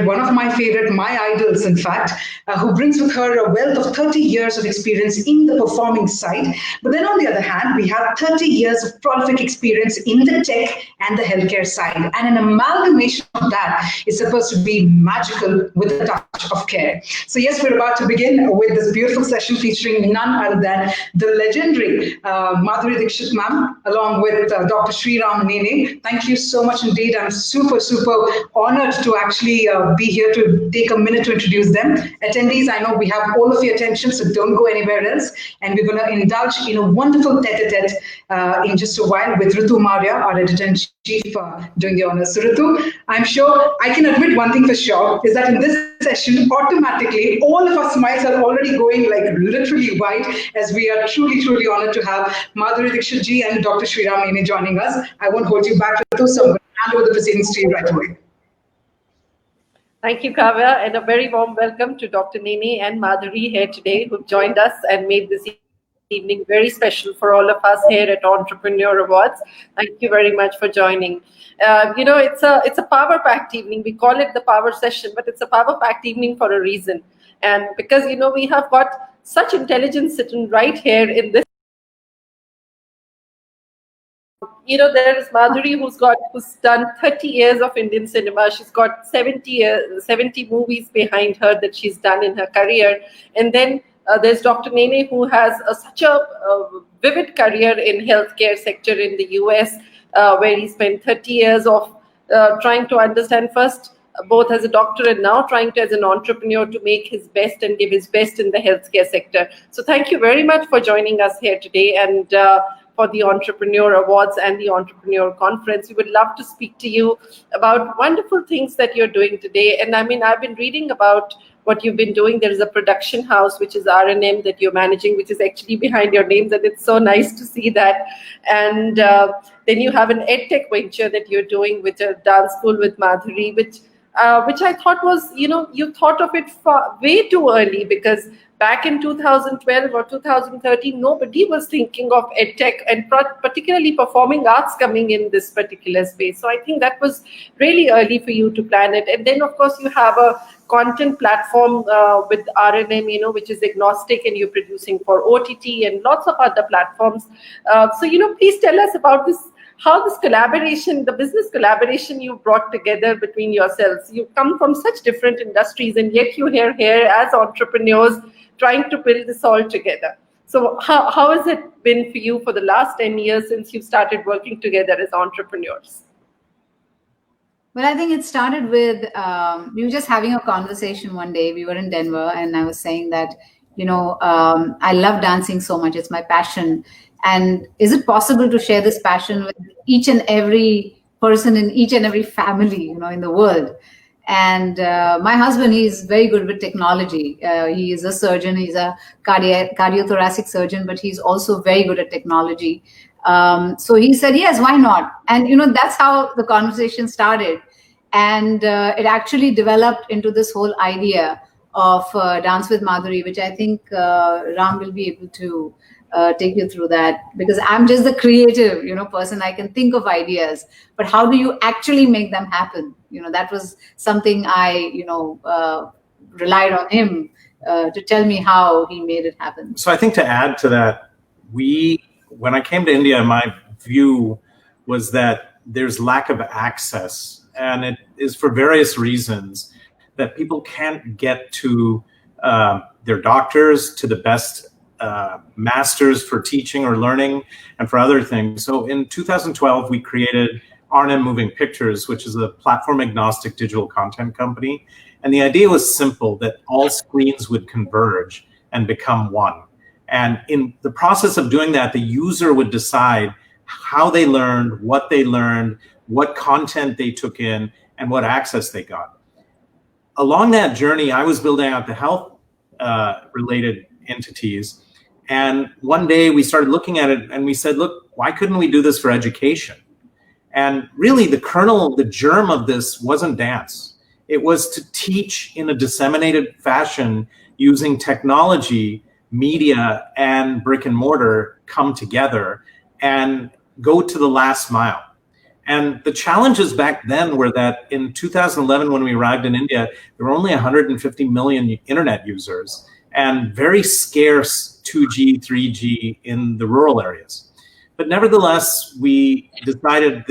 one of my favorite, my idols, in fact, who brings with her a wealth of 30 years of experience in the performing side. But then on the other hand, we have 30 years of prolific experience in the tech and the healthcare side. And an amalgamation of that is supposed to be magical with a touch of care. So yes, we're about to begin with this beautiful session featuring none other than the legendary Madhuri Dixit ma'am, along with Dr. Sriram Nene. Thank you so much indeed. I'm super, super honored to actually be here to take a minute to introduce them. Attendees, I know we have all of your attention, so don't go anywhere else. And we're going to indulge in a wonderful tete-a-tete in just a while with Ritu Merya, our editor-in-chief, doing the honors. So Ritu, I'm sure I can admit one thing for sure, is that in this session, automatically, all of our smiles are already going like literally wide, as we are truly, truly honored to have Madhuri Dixit ji and Dr. Sriram Nene joining us. I won't hold you back, Ritu, so I'm going to hand over the proceedings to you right away. Thank you, Kavya, and a very warm welcome to Dr. Nene and Madhuri here today, who've joined us and made this evening very special for all of us here at Entrepreneur Awards. Thank you very much for joining. It's a power-packed evening. We call it the power session, but it's a power-packed evening for a reason. And because, we have got such intelligence sitting right here in this. There is Madhuri who's done 30 years of Indian cinema. She's got 70 movies behind her that she's done in her career. And then there's Dr. Nene, who has such a vivid career in healthcare sector in the US, where he spent 30 years of trying to understand first, both as a doctor and now trying to as an entrepreneur to make his best and give his best in the healthcare sector. So thank you very much for joining us here today and for the Entrepreneur Awards and the Entrepreneur Conference. We would love to speak to you about wonderful things that you're doing today. And I've been reading about what you've been doing. There is a production house, which is R&M, that you're managing, which is actually behind your names, and it's so nice to see that. And then you have an EdTech venture that you're doing with a dance school with Madhuri, which I thought was, you thought of it way too early, because back in 2012 or 2013, nobody was thinking of EdTech and particularly performing arts coming in this particular space. So I think that was really early for you to plan it. And then, of course, you have a content platform with R&M, which is agnostic, and you're producing for OTT and lots of other platforms. Please tell us about this. How this collaboration, the business collaboration you brought together between yourselves. You come from such different industries, and yet you're here as entrepreneurs trying to build this all together. So how has it been for you for the last 10 years since you started working together as entrepreneurs? Well, I think it started with, we were just having a conversation one day. We were in Denver, and I was saying that, I love dancing so much. It's my passion. And is it possible to share this passion with each and every person in each and every family, in the world? And my husband, he's very good with technology. He is a surgeon. He's a cardiothoracic surgeon, but he's also very good at technology. So he said, yes, why not? And, that's how the conversation started. And it actually developed into this whole idea of Dance with Madhuri, which I think Ram will be able to take you through that, because I'm just the creative, person. I can think of ideas, but how do you actually make them happen? That was something I, relied on him to tell me how he made it happen. So I think to add to that, when I came to India, my view was that there's lack of access, and it is for various reasons that people can't get to their doctors, to the best masters for teaching or learning, and for other things. So in 2012, we created R&M Moving Pictures, which is a platform agnostic digital content company. And the idea was simple, that all screens would converge and become one. And in the process of doing that, the user would decide how they learned, what content they took in, and what access they got. Along that journey, I was building out the health related entities. And one day we started looking at it and we said, look, why couldn't we do this for education? And really the germ of this wasn't dance. It was to teach in a disseminated fashion using technology, media, and brick and mortar come together and go to the last mile. And the challenges back then were that in 2011, when we arrived in India, there were only 150 million internet users and very scarce 2G, 3G in the rural areas. But nevertheless, we decided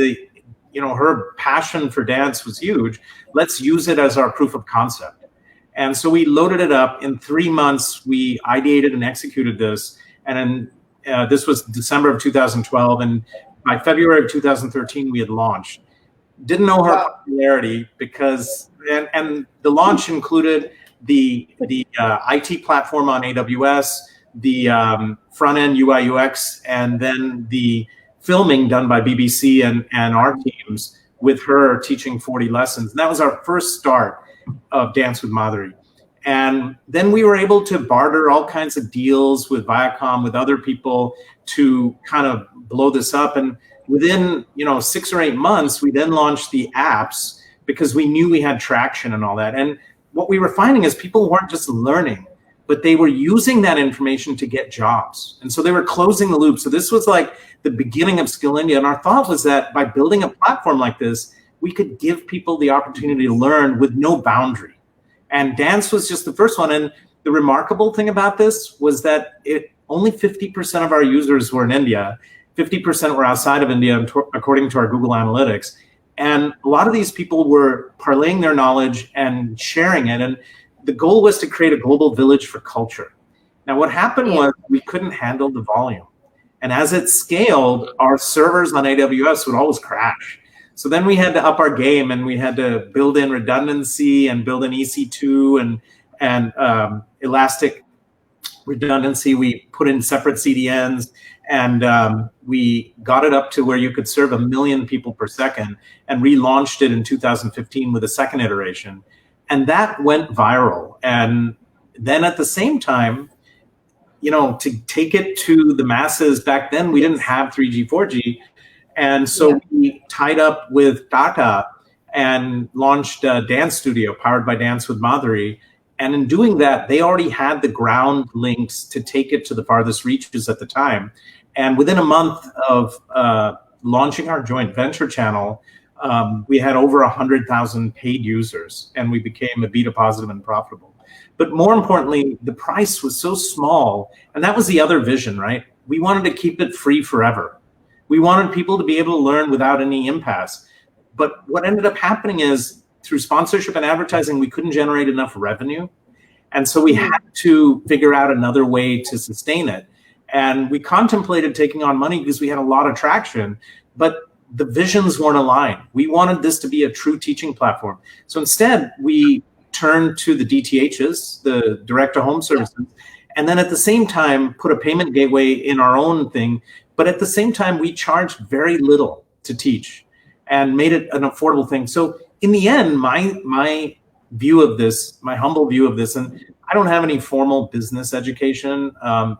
her passion for dance was huge. Let's use it as our proof of concept. And so we loaded it up. In 3 months, we ideated and executed this. And then this was December of 2012. And by February of 2013, we had launched. Didn't know her popularity because, and the launch included the IT platform on AWS, the front end UI UX, and then the filming done by BBC and our teams with her teaching 40 lessons. And that was our first start of Dance with Madhuri. And then we were able to barter all kinds of deals with Viacom, with other people to kind of blow this up. And within 6 or 8 months, we then launched the apps because we knew we had traction and all that. And what we were finding is people weren't just learning, but they were using that information to get jobs. And so they were closing the loop. So this was like the beginning of Skill India. And our thought was that by building a platform like this, we could give people the opportunity to learn with no boundary. And dance was just the first one. And the remarkable thing about this was that only 50% of our users were in India. 50% were outside of India, according to our Google Analytics. And a lot of these people were parlaying their knowledge and sharing it. And the goal was to create a global village for culture. Now, what happened was we couldn't handle the volume. And as it scaled, our servers on AWS would always crash. So then we had to up our game, and we had to build in redundancy and build in EC2 and elastic redundancy. We put in separate CDNs, and we got it up to where you could serve 1 million people per second, and relaunched it in 2015 with a second iteration. And that went viral. And then at the same time, to take it to the masses back then, we didn't have 3G, 4G. And so we tied up with Tata and launched Dance Studio, powered by Dance with Madhuri. And in doing that, they already had the ground links to take it to the farthest reaches at the time. And within a month of launching our joint venture channel, we had over 100,000 paid users, and we became EBITDA positive and profitable. But more importantly, the price was so small, and that was the other vision, right? We wanted to keep it free forever. We wanted people to be able to learn without any impasse. But what ended up happening is through sponsorship and advertising, we couldn't generate enough revenue. And so we had to figure out another way to sustain it. And we contemplated taking on money because we had a lot of traction, but the visions weren't aligned. We wanted this to be a true teaching platform. So instead, we turned to the DTHs, the direct-to-home services, and then at the same time, put a payment gateway in our own thing. But at the same time, we charged very little to teach and made it an affordable thing. So in the end, my view of this, my humble view of this, and I don't have any formal business education.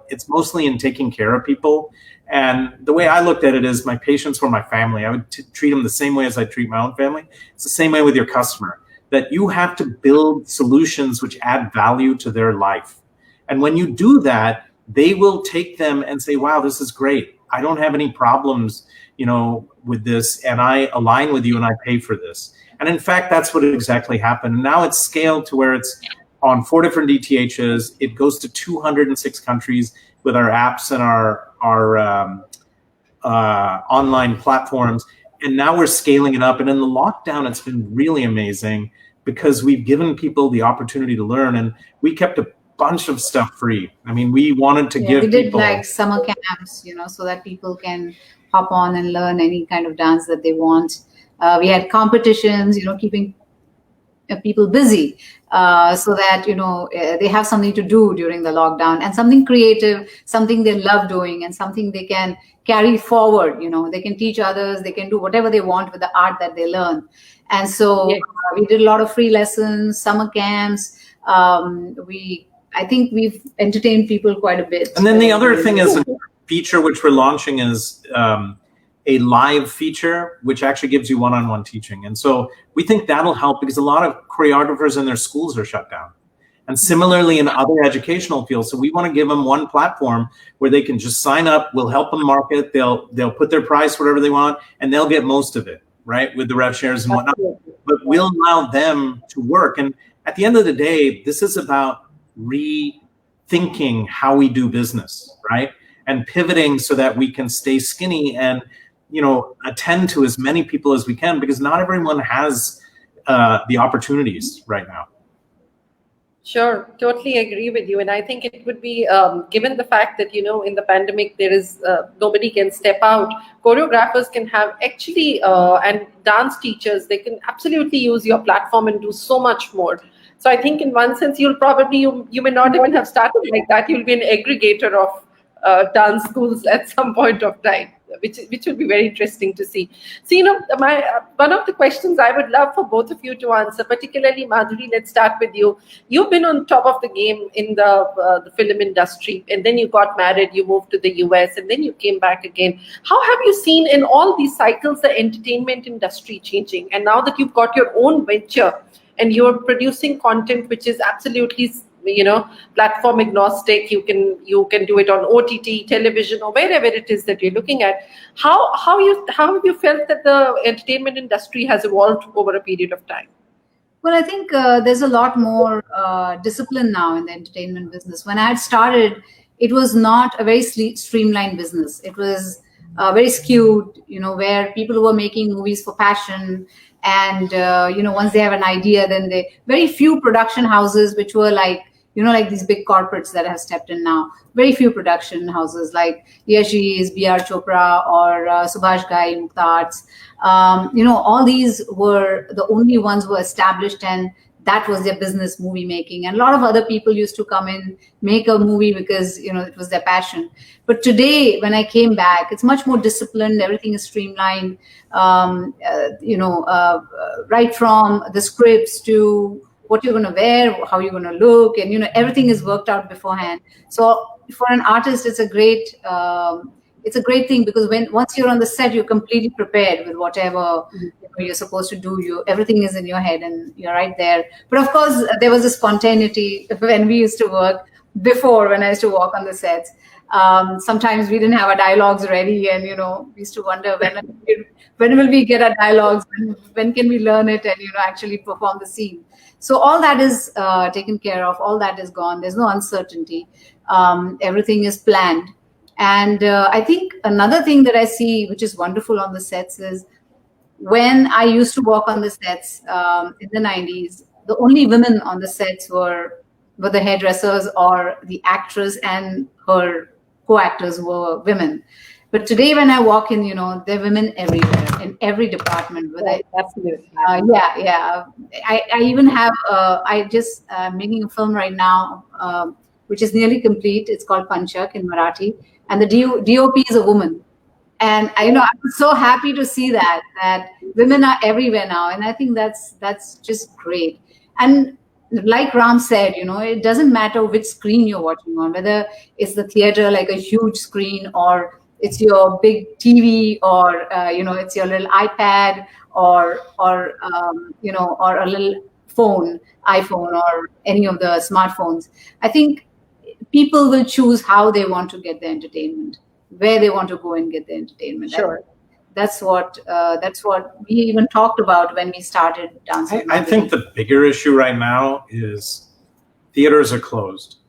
It's mostly in taking care of people. And the way I looked at it is my patients were my family. I would treat them the same way as I treat my own family. It's the same way with your customer, that you have to build solutions which add value to their life. And when you do that, they will take them and say, wow, this is great. I don't have any problems, with this, and I align with you and I pay for this. And in fact, that's what exactly happened. Now it's scaled to where it's on 4 different DTHs. It goes to 206 countries with our apps and our online platforms. And now we're scaling it up. And in the lockdown, it's been really amazing because we've given people the opportunity to learn, and we kept a bunch of stuff free. I mean, we wanted to give we did people like summer camps, so that people can hop on and learn any kind of dance that they want. We had competitions, keeping people busy so that, they have something to do during the lockdown, and something creative, something they love doing, and something they can carry forward. They can teach others, they can do whatever they want with the art that they learn. And so we did a lot of free lessons, summer camps. I think we've entertained people quite a bit. And then the other thing is a feature which we're launching is a live feature, which actually gives you one-on-one teaching. And so we think that'll help because a lot of choreographers in their schools are shut down. And similarly in other educational fields. So we want to give them one platform where they can just sign up. We'll help them market. They'll put their price whatever they want, and they'll get most of it. right, with the rev shares and whatnot. Absolutely. But we'll allow them to work. And at the end of the day, this is about rethinking how we do business, right? And pivoting so that we can stay skinny and, attend to as many people as we can, because not everyone has the opportunities right now. Sure, totally agree with you. And I think it would be, given the fact that, in the pandemic, there is nobody can step out, choreographers can have actually, and dance teachers, they can absolutely use your platform and do so much more. So I think in one sense, you'll probably, you may not even have started like that. You'll be an aggregator of dance schools at some point of time, which will be very interesting to see. So, one of the questions I would love for both of you to answer, particularly Madhuri, let's start with you. You've been on top of the game in the film industry, and then you got married, you moved to the US, and then you came back again. How have you seen in all these cycles the entertainment industry changing? And now that you've got your own venture and you're producing content which is absolutely platform agnostic, you can do it on OTT, television, or wherever it is that you're looking at. How have you felt that the entertainment industry has evolved over a period of time? Well, I think there's a lot more discipline now in the entertainment business. When I had started, it was not a very streamlined business. It was very skewed, where people who were making movies for passion, and once they have an idea, then very few production houses which were like these big corporates that have stepped in now. Very few production houses like Yashi's, B.R. Chopra, or Subhash Ghai, Mukta Arts. All these were the only ones who were established, and that was their business, movie making. And a lot of other people used to come in, make a movie because, it was their passion. But today, when I came back, it's much more disciplined. Everything is streamlined, right from the scripts to what you're going to wear, how you're going to look, and everything is worked out beforehand. So for an artist, it's a great thing, because once you're on the set, you're completely prepared with whatever you're supposed to do. Everything is in your head and you're right there. But of course, there was a spontaneity when we used to work before, when I used to walk on the sets. Sometimes we didn't have our dialogues ready, and we used to wonder when will we get our dialogues, when can we learn it and actually perform the scene. So all that is taken care of. All that is gone. There's no uncertainty. Everything is planned. And I think another thing that I see, which is wonderful on the sets, is when I used to walk on the sets in the 90s, the only women on the sets were the hairdressers or the actress, and her co-actors were women. But today, when I walk in, there are women everywhere, in every department. Absolutely. I even have, I'm making a film right now, which is nearly complete. It's called Panchak in Marathi. And the DOP is a woman. And I'm so happy to see that women are everywhere now. And I think that's just great. And like Ram said, it doesn't matter which screen you're watching on, whether it's the theater, like a huge screen, or it's your big TV, or it's your little iPad, or a little phone, iPhone, or any of the smartphones. I think people will choose how they want to get the entertainment, where they want to go and get the entertainment. Sure. That's what we even talked about when we started dancing. I think the bigger issue right now is theaters are closed.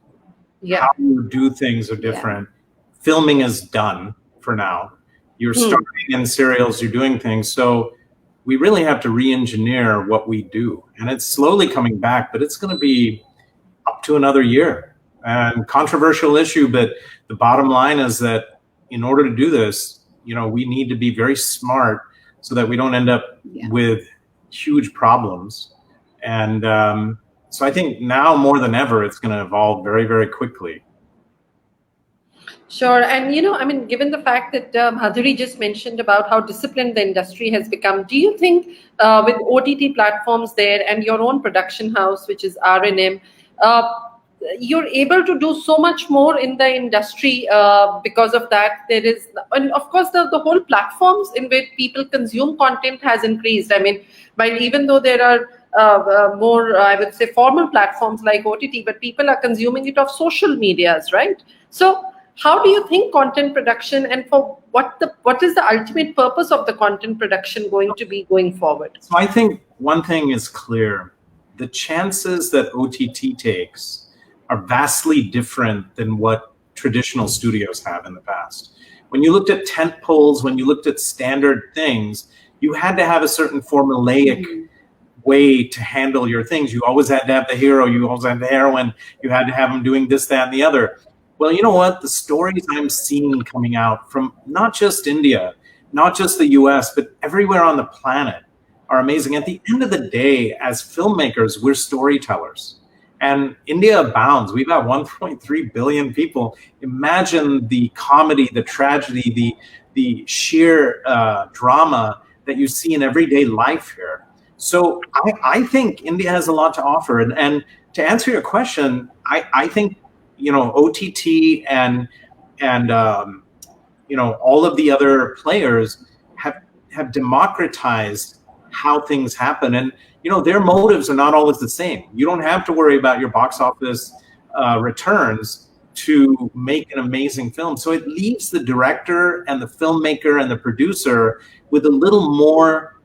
Yeah. How you do things are different. Yeah. Filming is done for now. You're starting in serials, you're doing things. So we really have to re-engineer what we do. And it's slowly coming back, but it's going to be up to another year. And controversial issue, but the bottom line is that in order to do this, we need to be very smart so that we don't end up with huge problems. And so I think now more than ever, it's going to evolve very, very quickly. Sure. And, given the fact that Madhuri just mentioned about how disciplined the industry has become, do you think with OTT platforms there and your own production house, which is R&M, you're able to do so much more in the industry because of that? There is, and of course, the whole platforms in which people consume content has increased. While even though there are more, I would say, formal platforms like OTT, but people are consuming it off social medias, right? So How do you think content production, and for what is the ultimate purpose of the content production going to be going forward? So I think one thing is clear. The chances that OTT takes are vastly different than what traditional studios have in the past. When you looked at tent poles, when you looked at standard things, you had to have a certain formulaic way to handle your things. You always had to have the hero, you always had the heroine, you had to have them doing this, that, and the other. Well, you know what? The stories I'm seeing coming out from not just India, not just the US, but everywhere on the planet are amazing. At the end of the day, as filmmakers, we're storytellers. And India abounds. We've got 1.3 billion people. Imagine the comedy, the tragedy, the sheer drama that you see in everyday life here. So I think India has a lot to offer. And to answer your question, I think, OTT and all of the other players have democratized how things happen. And, their motives are not always the same. You don't have to worry about your box office returns to make an amazing film. So it leaves the director and the filmmaker and the producer with a little more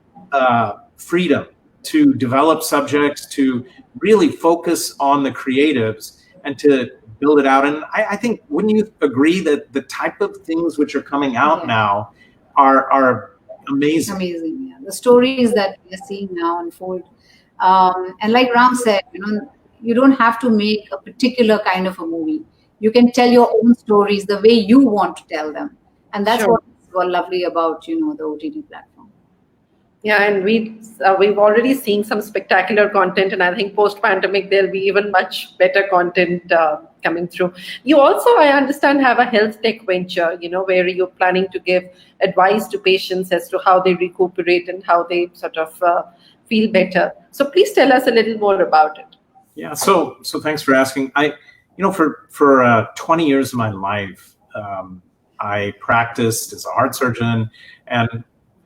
freedom to develop subjects, to really focus on the creatives and to build it out. And I think, wouldn't you agree that the type of things which are coming out now are amazing? Amazing, yeah. The stories that we are seeing now unfold. And like Ram said, you don't have to make a particular kind of a movie. You can tell your own stories the way you want to tell them. And that's what's lovely about, the OTT platform. Yeah, and we've already seen some spectacular content, and I think post-pandemic there'll be even much better content coming through. You also, I understand, have a health tech venture, where you're planning to give advice to patients as to how they recuperate and how they sort of feel better. So please tell us a little more about it. Yeah, so thanks for asking. For 20 years of my life, I practiced as a heart surgeon, and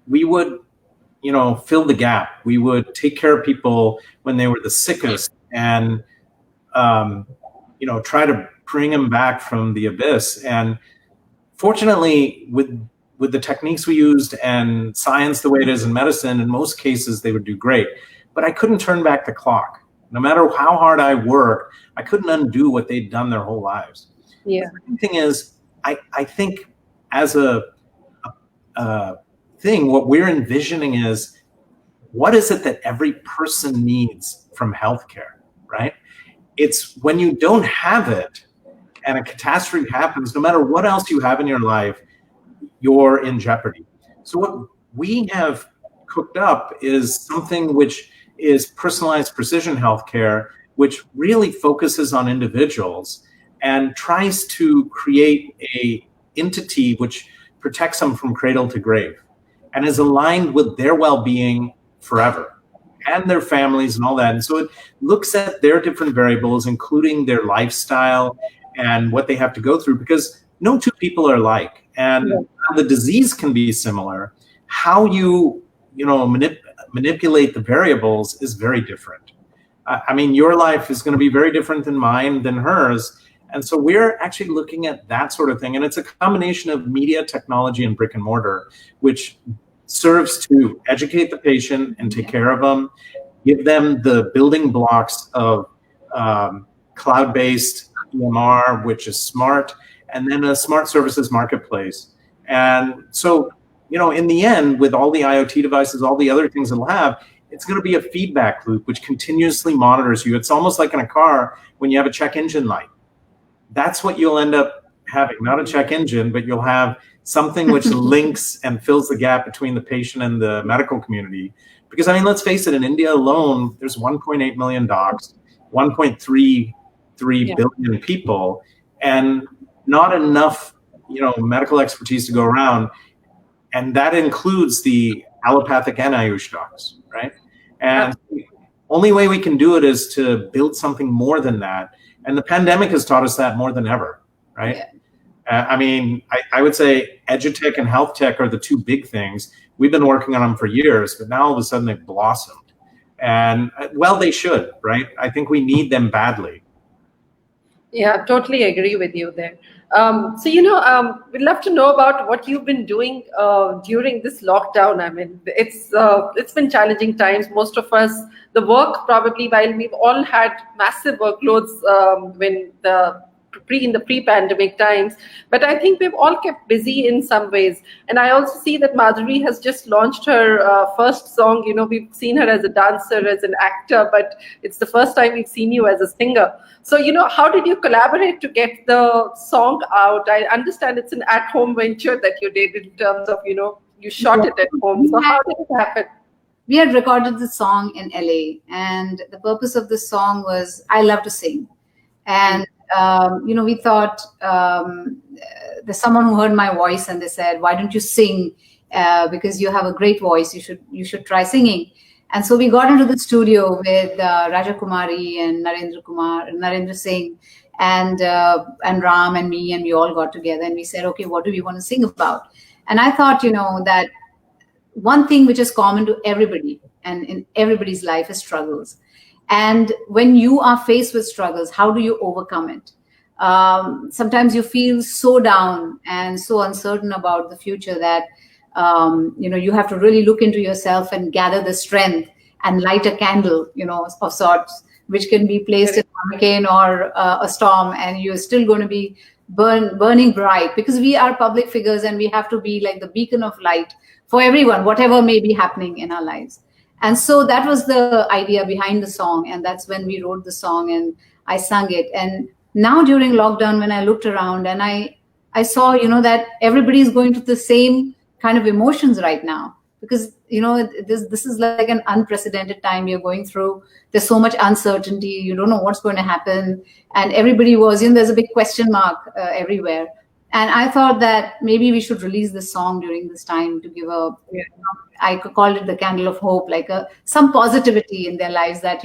we would fill the gap. We would take care of people when they were the sickest and, try to bring them back from the abyss. And fortunately, with the techniques we used and science the way it is in medicine, in most cases, they would do great. But I couldn't turn back the clock. No matter how hard I worked, I couldn't undo what they'd done their whole lives. Yeah. The second thing is, I think as a thing, what we're envisioning is, what is it that every person needs from healthcare, right? It's when you don't have it and a catastrophe happens, no matter what else you have in your life, you're in jeopardy. So what we have cooked up is something which is personalized precision healthcare, which really focuses on individuals and tries to create a entity which protects them from cradle to grave and is aligned with their well-being forever and their families and all that. And so it looks at their different variables, including their lifestyle and what they have to go through, because no two people are alike. And the disease can be similar. How you manipulate the variables is very different. Your life is going to be very different than mine, than hers. And so we're actually looking at that sort of thing. And it's a combination of media, technology, and brick and mortar, which serves to educate the patient and take care of them, give them the building blocks of cloud-based EMR, which is smart, and then a smart services marketplace. And so, in the end, with all the IoT devices, all the other things it'll have, it's going to be a feedback loop which continuously monitors you. It's almost like in a car when you have a check engine light. That's what you'll end up having, not a check engine, but you'll have something which links and fills the gap between the patient and the medical community. Because, let's face it, in India alone, there's 1.8 million docs, 1.33 billion people, and not enough, medical expertise to go around. And that includes the allopathic and Ayush docs, right? And the only way we can do it is to build something more than that. And the pandemic has taught us that more than ever, right? Yeah. I would say edutech and health tech are the two big things. We've been working on them for years, but now all of a sudden they've blossomed. And, well, they should, right? I think we need them badly. Yeah, totally agree with you there. We'd love to know about what you've been doing during this lockdown. I mean, it's been challenging times. Most of us, the work probably, while we've all had massive workloads when in the pre-pandemic times, but I think we've all kept busy in some ways. And I also see that Madhuri has just launched her first song. You know, we've seen her as a dancer, as an actor, but it's the first time we've seen you as a singer. So, how did you collaborate to get the song out? I understand it's an at-home venture that you did in terms of, you shot it at home. So how did it happen? We had recorded the song in LA, and the purpose of the song was I love to sing. And, we thought there's someone who heard my voice and they said, why don't you sing? Because you have a great voice. You should try singing. And so we got into the studio with Raja Kumari and Narendra Singh, and Ram and me, and we all got together and we said, okay, what do we want to sing about? And I thought, that one thing which is common to everybody and in everybody's life is struggles. And when you are faced with struggles, how do you overcome it? Sometimes you feel so down and so uncertain about the future that you have to really look into yourself and gather the strength and light a candle, of sorts, which can be placed in a hurricane or a storm, and you're still going to be burning bright, because we are public figures and we have to be like the beacon of light for everyone, whatever may be happening in our lives. And so that was the idea behind the song, and that's when we wrote the song and I sang it. And now during lockdown, when I looked around and I saw, that everybody is going through the same kind of emotions right now, because this is like an unprecedented time you're going through. There's so much uncertainty, you don't know what's going to happen, and everybody was there's a big question mark everywhere. And I thought that maybe we should release this song during this time to give I called it the candle of hope, like some positivity in their lives, that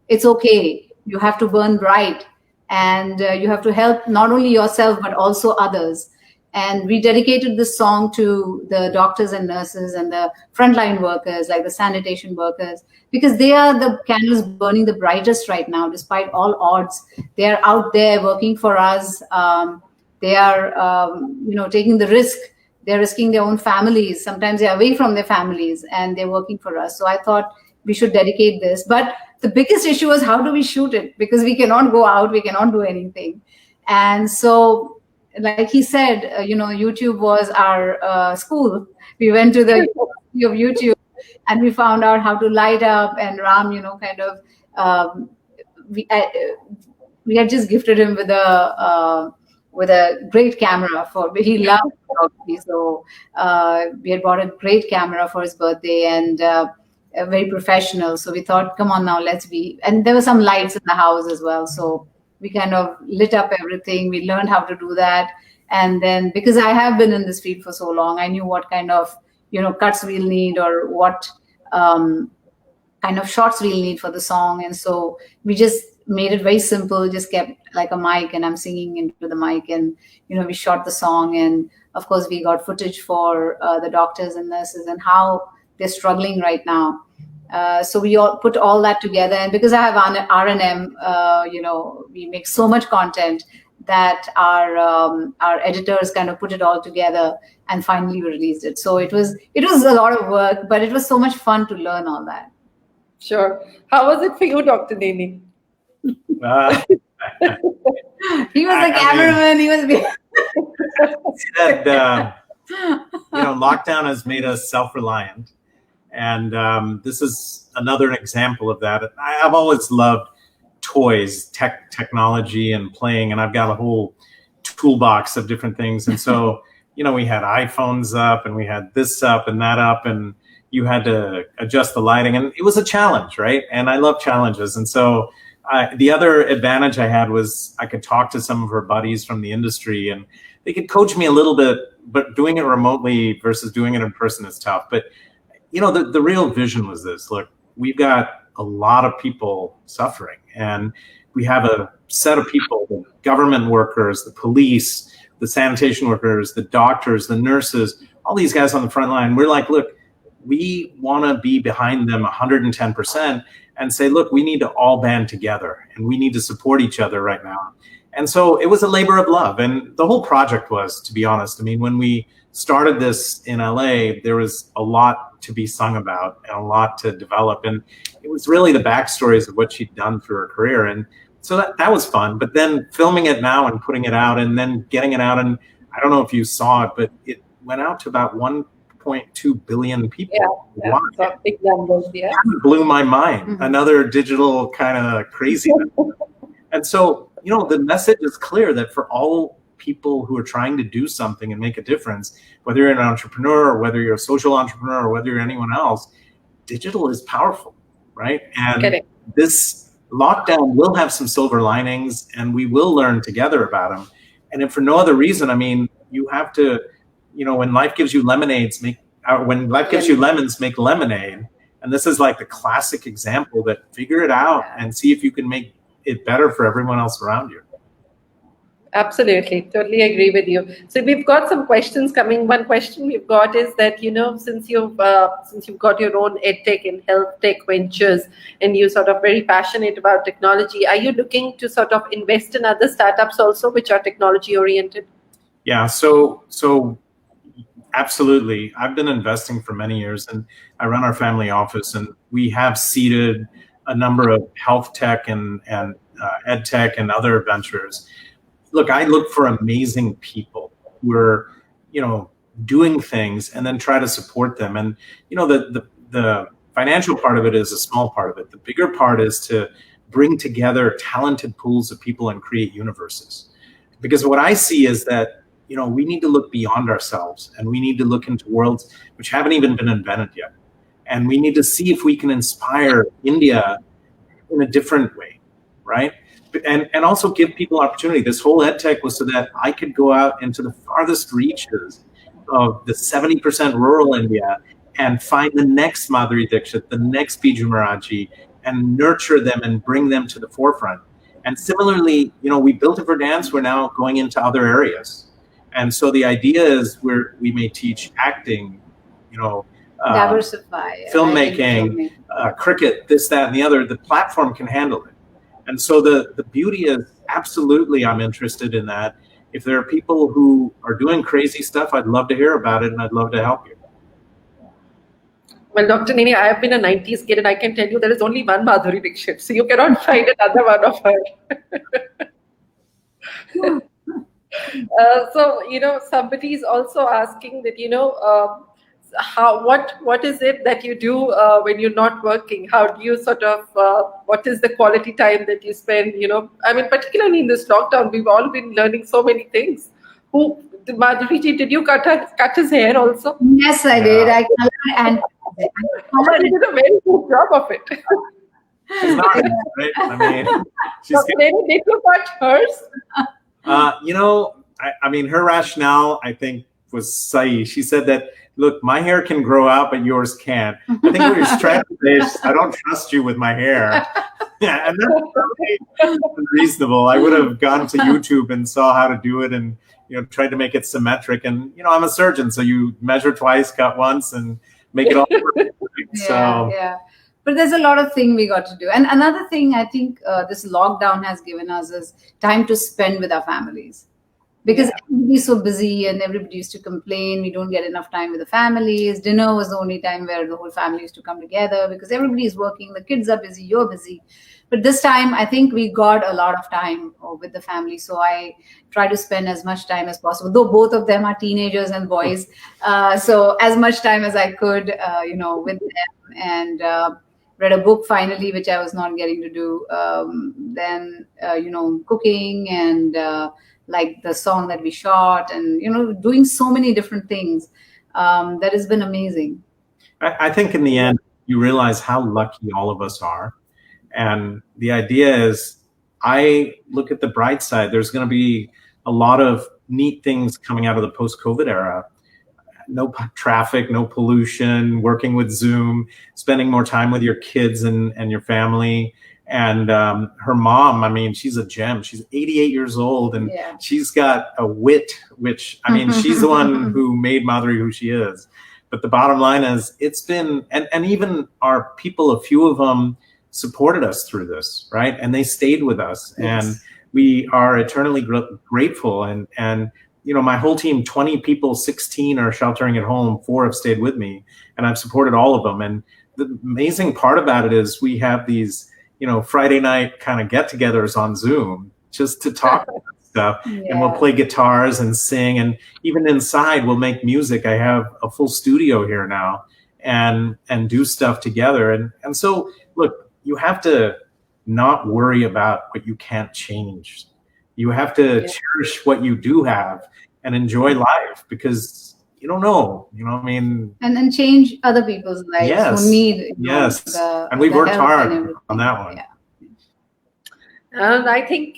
it's okay, you have to burn bright, and you have to help not only yourself but also others. And we dedicated this song to the doctors and nurses and the frontline workers, like the sanitation workers, because they are the candles burning the brightest right now, despite all odds. They are out there working for us. They are, taking the risk. They're risking their own families. Sometimes they're away from their families and they're working for us. So I thought we should dedicate this. But the biggest issue was, how do we shoot it? Because we cannot go out, we cannot do anything. And so, like he said, YouTube was our school. We went to the University of YouTube and we found out how to light up. And Ram, we had just gifted him with a great camera he loved photography. So we had bought a great camera for his birthday, and very professional. So we thought, come on now, and there were some lights in the house as well. So we kind of lit up everything. We learned how to do that. And then, because I have been in this field for so long, I knew what kind of, cuts we'll need, or what kind of shots we'll need for the song. And so we just made it very simple, just kept like a mic, and I'm singing into the mic, and, we shot the song. And of course, we got footage for the doctors and nurses and how they're struggling right now. So we all put all that together, and because I have R&M, we make so much content that our editors kind of put it all together, and finally we released it. So it was a lot of work, but it was so much fun to learn all that. Sure. How was it for you, Dr. Nene? He was the cameraman. He was. Lockdown has made us self-reliant. And this is another example of that. I've always loved toys, technology, and playing, and I've got a whole toolbox of different things. And so, we had iPhones up, and we had this up and that up, and you had to adjust the lighting, and it was a challenge, right? And I love challenges. And so the other advantage I had was I could talk to some of her buddies from the industry, and they could coach me a little bit, but doing it remotely versus doing it in person is tough. But the real vision was this: look, we've got a lot of people suffering, and we have a set of people, the government workers, the police, the sanitation workers, the doctors, the nurses, all these guys on the front line. We're like, look, we want to be behind them 110% and say, look, we need to all band together, and we need to support each other right now. And so it was a labor of love. And the whole project was, to be honest, I mean, when we started this in LA, there was a lot to be sung about and a lot to develop. And it was really the backstories of what she'd done through her career. And so that was fun. But then filming it now and putting it out and then getting it out, and I don't know if you saw it, but it went out to about 1.2 billion people. Yeah, so big numbers, yeah. It blew my mind. Another digital kind of craziness. And so, you know, the message is clear that for all people who are trying to do something and make a difference, whether you're an entrepreneur or whether you're a social entrepreneur or whether you're anyone else, digital is powerful, right? And this lockdown will have some silver linings, and we will learn together about them. And if for no other reason, I mean, you have to, you know, when life gives you lemonades, when life gives you lemons, make lemonade. And this is like the classic example that figure it out and see if you can make it better for everyone else around you. Absolutely, totally agree with you. So we've got some questions coming. One question we've got is that, you know, since you've got your own edtech and health tech ventures, and you're sort of very passionate about technology, are you looking to sort of invest in other startups also, which are technology oriented? Yeah, so absolutely. I've been investing for many years, and I run our family office, and we have seeded a number of health tech and ed tech and other ventures. Look, I look for amazing people who are, you know, doing things and then try to support them. And, you know, the financial part of it is a small part of it. The bigger part is to bring together talented pools of people and create universes. Because what I see is that, you know, we need to look beyond ourselves, and we need to look into worlds which haven't even been invented yet. And we need to see if we can inspire India in a different way, right? And also give people opportunity. This whole EdTech was so that I could go out into the farthest reaches of the 70% rural India and find the next Madhuri Dixit, the next Biju Maharaji, and nurture them and bring them to the forefront. And similarly, you know, we built it for dance. We're now going into other areas. And so the idea is we may teach acting, you know, diversify, filmmaking, cricket, this, that, and the other. The platform can handle it. And so the beauty is, absolutely, I'm interested in that. If there are people who are doing crazy stuff, I'd love to hear about it, and I'd love to help you. Well, Dr. Nene, I have been a 90s kid, and I can tell you there is only one Madhuri Dixit, so you cannot find another one of her. So, you know, somebody is also asking that, you know, what is it that you do when you're not working? How do you sort of, what is the quality time that you spend? You know, I mean, particularly in this lockdown, we've all been learning so many things. Madhuri ji, did you cut his hair also? Yes, I did. I colored and you did a very good job of it. She's not, right? I mean, she's Did you cut hers? You know, I mean, her rationale, I think, was Sai. She said that, look, my hair can grow out, but yours can't. I think what you're trying to say is, I don't trust you with my hair. Yeah, and that's reasonable. I would have gone to YouTube and saw how to do it, and, you know, tried to make it symmetric. And, you know, I'm a surgeon, so you measure twice, cut once, and make it all perfect. Yeah. But there's a lot of things we got to do. And another thing I think this lockdown has given us is time to spend with our families. Because everybody's so busy and everybody used to complain, we don't get enough time with the families. Dinner was the only time where the whole family used to come together because everybody is working, the kids are busy, you're busy. But this time, I think we got a lot of time with the family. So I try to spend as much time as possible, though both of them are teenagers and boys. So as much time as I could, you know, with them, and read a book finally, which I was not getting to do. Then, you know, cooking and like the song that we shot, and, you know, doing so many different things. That has been amazing. I think in the end, you realize how lucky all of us are. And the idea is, I look at the bright side. There's going to be a lot of neat things coming out of the post-COVID era. No traffic, no pollution, working with Zoom, spending more time with your kids and your family. And her mom, I mean, she's a gem. She's 88 years old, and she's got a wit, which, I mean, she's the one who made Madhuri who she is. But the bottom line is, it's been, and even our people, a few of them supported us through this, right? And they stayed with us. And we are eternally grateful. And my whole team, 20 people, 16 are sheltering at home, 4 have stayed with me, and I've supported all of them. And the amazing part about it is we have these, Friday night kind of get-togethers on Zoom just to talk about stuff. Yeah. And we'll play guitars and sing, and even inside we'll make music. I have a full studio here now, and do stuff together. And so, look, you have to not worry about what you can't change. You have to cherish what you do have and enjoy life, because you don't know, and then change other people's lives who need and we've worked hard on that one. Yeah. And I think,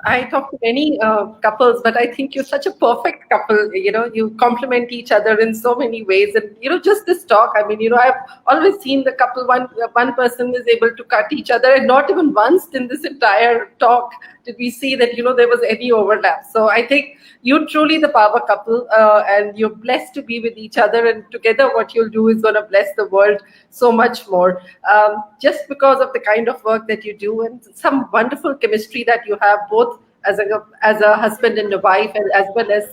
I talk to many couples, but I think you're such a perfect couple. You complement each other in so many ways. And, just this talk, I've always seen the couple, one person is able to cut each other, and not even once in this entire talk did we see that, there was any overlap. So I think you're truly the power couple, and you're blessed to be with each other, and together what you'll do is going to bless the world so much more, just because of the kind of work that you do and some wonderful chemistry that you have, both as a husband and a wife, and as well as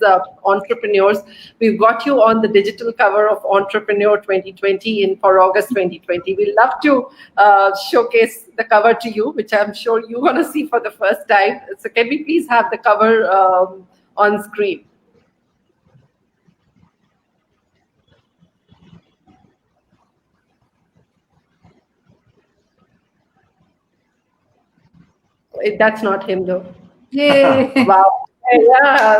entrepreneurs. We've got you on the digital cover of Entrepreneur 2020 for August 2020. We love to showcase the cover to you, which I'm sure you're going to see for the first time. So can we please have the cover on screen? That's not him, though. Yay! Wow. Yeah.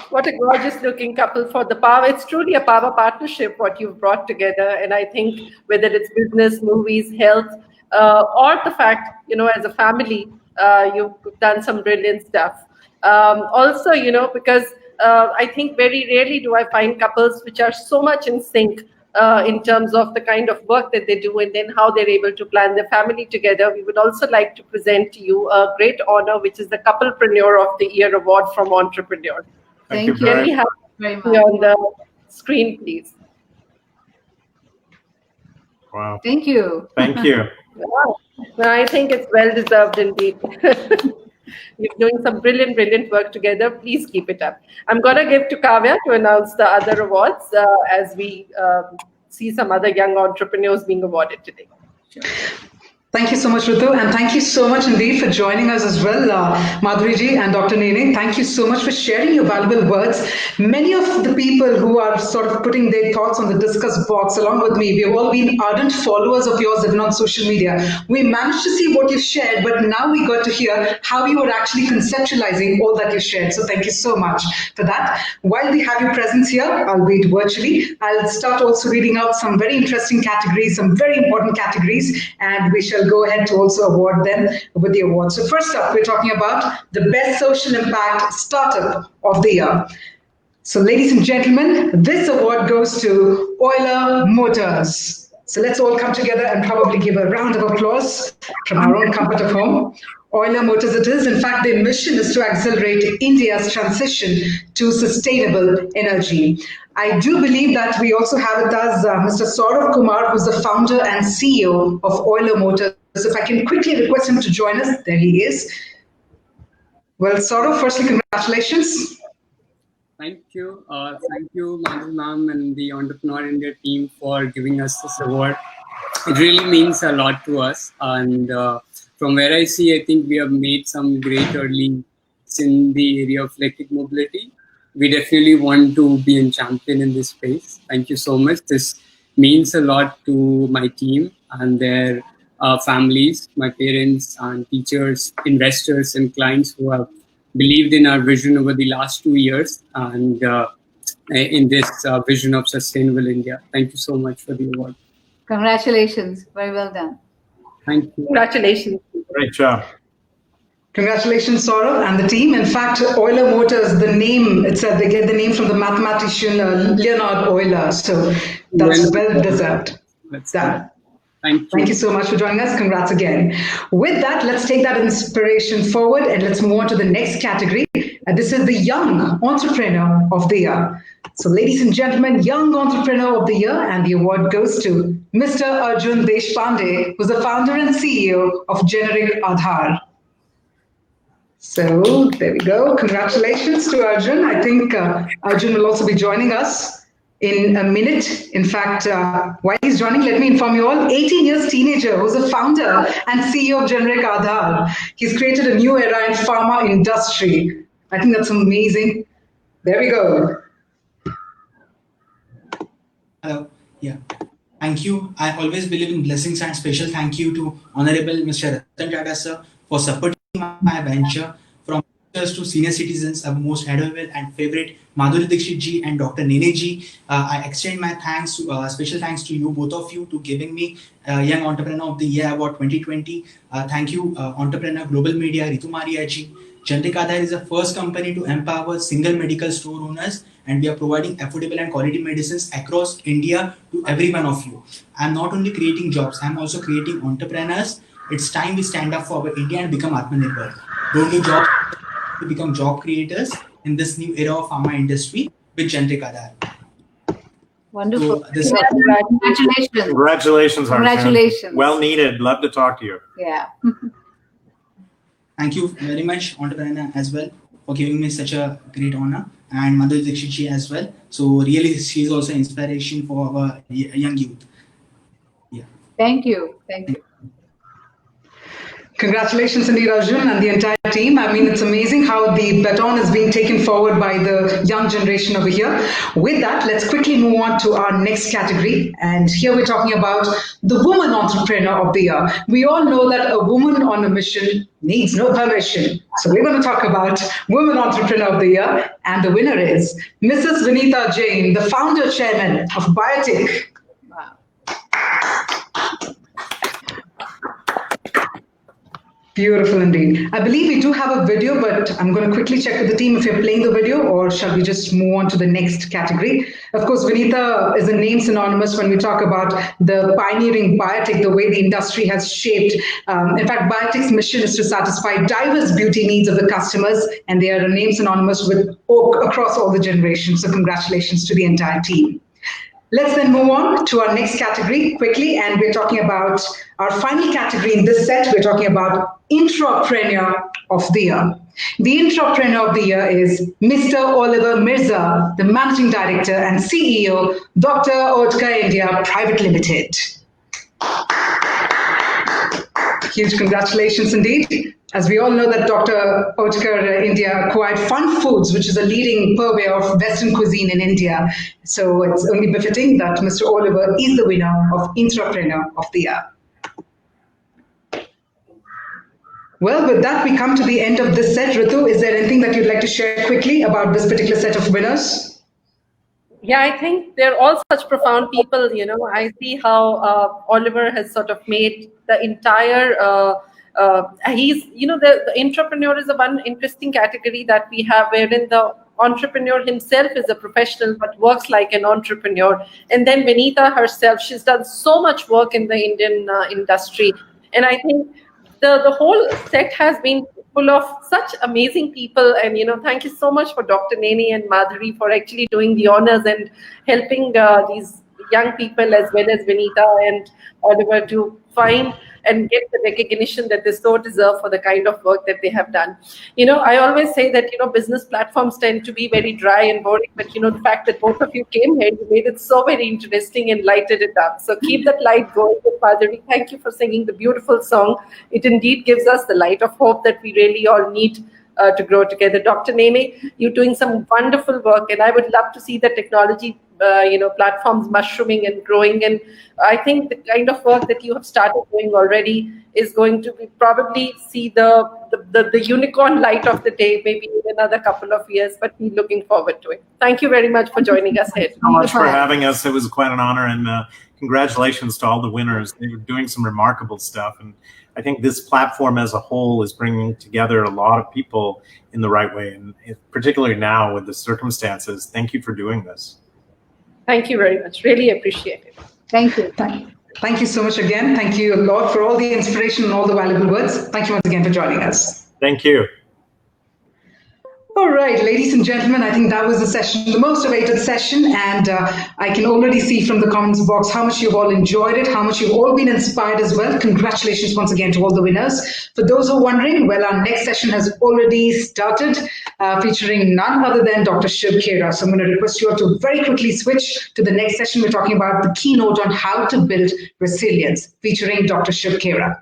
What a gorgeous looking couple for the power. It's truly a power partnership, what you've brought together. And I think whether it's business, movies, health, or the fact, as a family, you've done some brilliant stuff. Also, because I think very rarely do I find couples which are so much in sync in terms of the kind of work that they do, and then how they're able to plan their family together. We would also like to present to you a great honor, which is the Couplepreneur of the Year Award from Entrepreneur. Thank you. Can we have very much on the screen, please? Wow. Thank you. Thank you. Wow. I think it's well deserved indeed. You're doing some brilliant work together. Please keep it up. I'm going to give to Kavya to announce the other awards as we see some other young entrepreneurs being awarded today. Sure. Thank you so much, Ritu, and thank you so much indeed for joining us as well, Madhuri ji and Dr. Nene. Thank you so much for sharing your valuable words. Many of the people who are sort of putting their thoughts on the discuss box along with me, we've all been ardent followers of yours even on social media. We managed to see what you shared, but now we got to hear how you were actually conceptualizing all that you shared. So thank you so much for that. While we have your presence here, albeit virtually, I'll start also reading out some very interesting categories, some very important categories, and we shall go ahead to also award them with the award. So first up, we're talking about the Best Social Impact Startup of the Year. So ladies and gentlemen, this award goes to Euler Motors. So let's all come together and probably give a round of applause from our own comfort of home. Euler Motors it is. In fact, their mission is to accelerate India's transition to sustainable energy. I do believe that we also have with us Mr. Saurav Kumar, who's the founder and CEO of Euler Motors. If I can quickly request him to join us, there he is. Well, Saurav, firstly, congratulations. Thank you, Madhuri ma'am and the Entrepreneur India team for giving us this award. It really means a lot to us, and from where I see, I think we have made some great early in the area of electric mobility. We definitely want to be a champion in this space. Thank you so much. This means a lot to my team and their families, my parents and teachers, investors and clients who have believed in our vision over the last 2 years and in this vision of sustainable India. Thank you so much for the award. Congratulations. Very well done. Thank you. Congratulations. Great job. Congratulations, Saurav and the team. In fact, Euler Motors, the name itself, they get the name from the mathematician Leonard Euler. So that's well deserved. Thank you so much for joining us. Congrats again. With that, let's take that inspiration forward and let's move on to the next category. This is the Young Entrepreneur of the Year. So ladies and gentlemen, Young Entrepreneur of the Year, and the award goes to Mr. Arjun Deshpande, who's the founder and CEO of Generic Aadhaar. So there we go. Congratulations to Arjun. I think Arjun will also be joining us in a minute. In fact, while he's joining, let me inform you all, 18 years teenager who's a founder and CEO of Generic Aadhaar. He's created a new era in pharma industry. I think that's amazing. There we go. Hello. Yeah. Thank you. I always believe in blessings, and special thank you to Honorable Mr. Ratan Tata sir for supporting my venture. From teachers to senior citizens, our most adorable and favorite Madhuri Dixit ji and Dr. Nene ji. I extend my thanks, special thanks to you, both of you, to giving me Young Entrepreneur of the Year Award 2020. Thank you, Entrepreneur Global Media, Ritu Merya ji. Generic Aadhaar is the first company to empower single medical store owners, and we are providing affordable and quality medicines across India to every one of you. I'm not only creating jobs, I'm also creating entrepreneurs. It's time we stand up for our India and become Atmanirbhar. Don't do jobs to become job creators in this new era of pharma industry with Generic Aadhaar. Wonderful. So Congratulations. Congratulations, Arjun. Congratulations. Well needed. Love to talk to you. Yeah. Thank you very much, Entrepreneur, as well, for giving me such a great honor, and Madhuri Dixit ji as well. So really, she is also inspiration for our young youth. Yeah. Thank you. Thank you. Congratulations, indeed, Arjun and the entire team. I mean, it's amazing how the baton is being taken forward by the young generation over here. With that, let's quickly move on to our next category. And here we're talking about the Woman Entrepreneur of the Year. We all know that a woman on a mission needs no permission. So we're going to talk about Woman Entrepreneur of the Year. And the winner is Mrs. Vinita Jain, the founder chairman of Biotech. Wow. Beautiful indeed. I believe we do have a video, but I'm going to quickly check with the team if you're playing the video, or shall we just move on to the next category? Of course, Vinita is a name synonymous when we talk about the pioneering biotech, the way the industry has shaped. In fact, biotech's mission is to satisfy diverse beauty needs of the customers, and they are a name synonymous with across all the generations. So congratulations to the entire team. Let's then move on to our next category quickly, and we're talking about our final category in this set. We're talking about Intrapreneur of the Year. The Intrapreneur of the Year is Mr. Oliver Mirza, the Managing Director and CEO, Dr. Oetker India Private Limited. Huge congratulations indeed. As we all know that Dr. Oetker India acquired Fun Foods, which is a leading purveyor of Western cuisine in India. So it's only befitting that Mr. Oliver is the winner of Intrapreneur of the Year. Well, with that, we come to the end of this set. Ritu, is there anything that you'd like to share quickly about this particular set of winners? Yeah, I think they're all such profound people. You know, I see how Oliver has sort of made the entire he's, you know, the entrepreneur is a one interesting category that we have, wherein the entrepreneur himself is a professional but works like an entrepreneur. And then Vinita herself, she's done so much work in the Indian industry. And I think the whole set has been full of such amazing people. And, you know, thank you so much for Dr. Nene and Madhuri for actually doing the honors and helping these young people as well as Vinita and Oliver to find and get the recognition that they so deserve for the kind of work that they have done. You know, I always say that, you know, business platforms tend to be very dry and boring, but, you know, the fact that both of you came here, you made it so very interesting and lighted it up. So keep that light going with Madhuri. Thank you for singing the beautiful song. It indeed gives us the light of hope that we really all need to grow together. Dr. Nene, you're doing some wonderful work, and I would love to see the technology platforms mushrooming and growing. And I think the kind of work that you have started doing already is going to be probably see the unicorn light of the day, maybe in another couple of years, but we're looking forward to it. Thank you very much for joining us here. Thank you so much for having us. It was quite an honor, and congratulations to all the winners. They were doing some remarkable stuff, and I think this platform as a whole is bringing together a lot of people in the right way, and particularly now with the circumstances. Thank you for doing this. Thank you very much. Really appreciate it. Thank you. Thank you so much again. Thank you a lot for all the inspiration and all the valuable words. Thank you once again for joining us. Thank you. All right, ladies and gentlemen, I think that was the session, the most awaited session, and I can already see from the comments box how much you've all enjoyed it, how much you've all been inspired as well. Congratulations once again to all the winners. For those who are wondering, well, our next session has already started, featuring none other than Dr. Shiv Khera. So I'm going to request you all to very quickly switch to the next session. We're talking about the keynote on how to build resilience, featuring Dr. Shiv Khera.